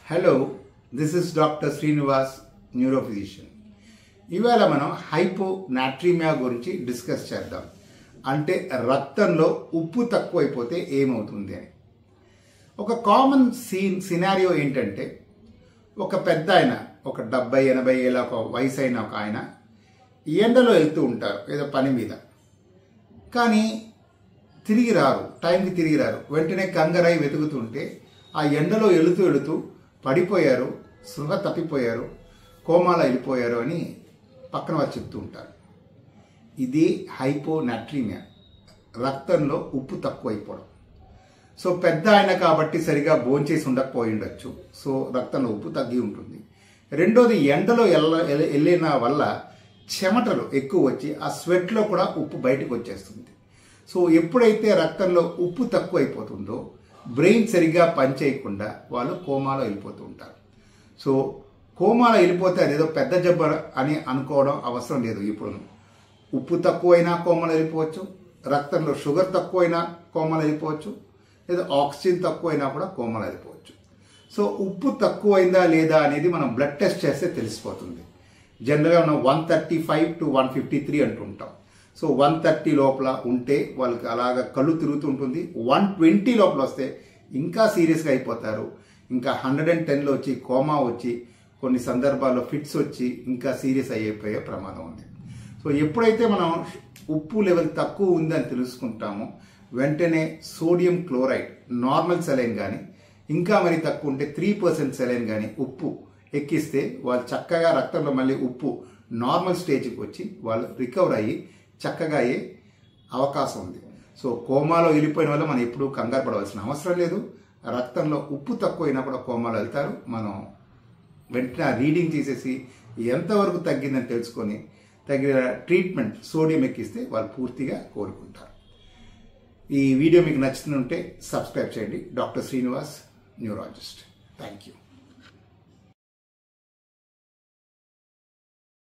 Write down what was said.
Hello, this is Dr. Srinivas, neurophysician. ఇవాళ మనం హైపోనాట్రీమియా గురించి డిస్కస్ చేద్దాం. అంటే రక్తంలో ఉప్పు తక్కువైపోతే ఏమవుతుంది అని. ఒక కామన్ సినారియో ఏంటంటే, ఒక పెద్ద ఆయన, ఒక 70-80 ఏళ్ళ ఒక వయసు అయిన ఒక ఆయన ఎండలో వెళ్తూ ఉంటారు ఏదో పని మీద. కానీ తిరిగి రారు, టైంకి తిరిగి రారు. వెంటనే కంగారై వెతుకుతుంటే ఆ ఎండలో వెళుతూ పడిపోయారు, స్పృహ తప్పిపోయారు, కోమాలో వెళ్ళిపోయారు అని పక్కన వాళ్ళు చెప్తూ ఉంటారు. ఇది హైపోనాట్రీమియా, రక్తంలో ఉప్పు తక్కువైపోవడం. సో పెద్ద ఆయన కాబట్టి సరిగా భోంచేసి ఉండకపోయిండొచ్చు, సో రక్తంలో ఉప్పు తగ్గి ఉంటుంది. రెండోది, ఎండలో వెళ్ళిన వల్ల చెమటలు ఎక్కువ వచ్చి ఆ స్వెట్లో కూడా ఉప్పు బయటకు వచ్చేస్తుంది. సో ఎప్పుడైతే రక్తంలో ఉప్పు తక్కువైపోతుందో బ్రెయిన్ సరిగ్గా పనిచేయకుండా వాళ్ళు కోమాలో వెళ్ళిపోతూ ఉంటారు. సో కోమాలో వెళ్ళిపోతే అదేదో పెద్ద జబ్బు అని అనుకోవడం అవసరం లేదు. ఇప్పుడు ఉప్పు తక్కువైనా కోమాలో వెళ్ళిపోవచ్చు, రక్తంలో షుగర్ తక్కువైనా కోమాలో వెళ్ళిపోవచ్చు, లేదా ఆక్సిజన్ తక్కువైనా కూడా కోమాలో వెళ్ళిపోవచ్చు. సో ఉప్పు తక్కువైందా లేదా అనేది మనం బ్లడ్ టెస్ట్ చేస్తే తెలిసిపోతుంది. జనరల్గా మనం 135 to 153 అంటుంటాం. సో 130 లోపల ఉంటే వాళ్ళకి అలాగ కళ్ళు తిరుగుతూ ఉంటుంది. 120 లోపల వస్తే ఇంకా సీరియస్గా అయిపోతారు. ఇంకా 110లో వచ్చి కోమా వచ్చి కొన్ని సందర్భాల్లో ఫిట్స్ వచ్చి ఇంకా సీరియస్ అయిపోయే ప్రమాదం ఉంది. సో ఎప్పుడైతే మనం ఉప్పు లెవెల్ తక్కువ ఉందని తెలుసుకుంటామో వెంటనే సోడియం క్లోరైడ్ నార్మల్ సెలైన్ కానీ, ఇంకా మరి తక్కువ ఉంటే 3% సెలైన్ కానీ ఉప్పు ఎక్కిస్తే వాళ్ళు చక్కగా రక్తంలో మళ్ళీ ఉప్పు నార్మల్ స్టేజ్కి వచ్చి వాళ్ళు రికవర్ అయ్యి చక్కగా అయ్యే అవకాశం ఉంది. సో కోమాలో వెళ్ళిపోయిన వల్ల మనం ఎప్పుడూ కంగారు పడవలసిన అవసరం లేదు. రక్తంలో ఉప్పు తక్కువైనా కూడా కోమాలో వెళ్తారు. మనం వెంటనే రీడింగ్ తీసేసి ఎంతవరకు తగ్గిందని తెలుసుకొని తగిన ట్రీట్మెంట్ సోడియం ఎక్కిస్తే వాళ్ళు పూర్తిగా కోలుకుంటారు. ఈ వీడియో మీకు నచ్చుతుంటే సబ్స్క్రైబ్ చేయండి. Doctor Srinivas, neurologist. Thank you.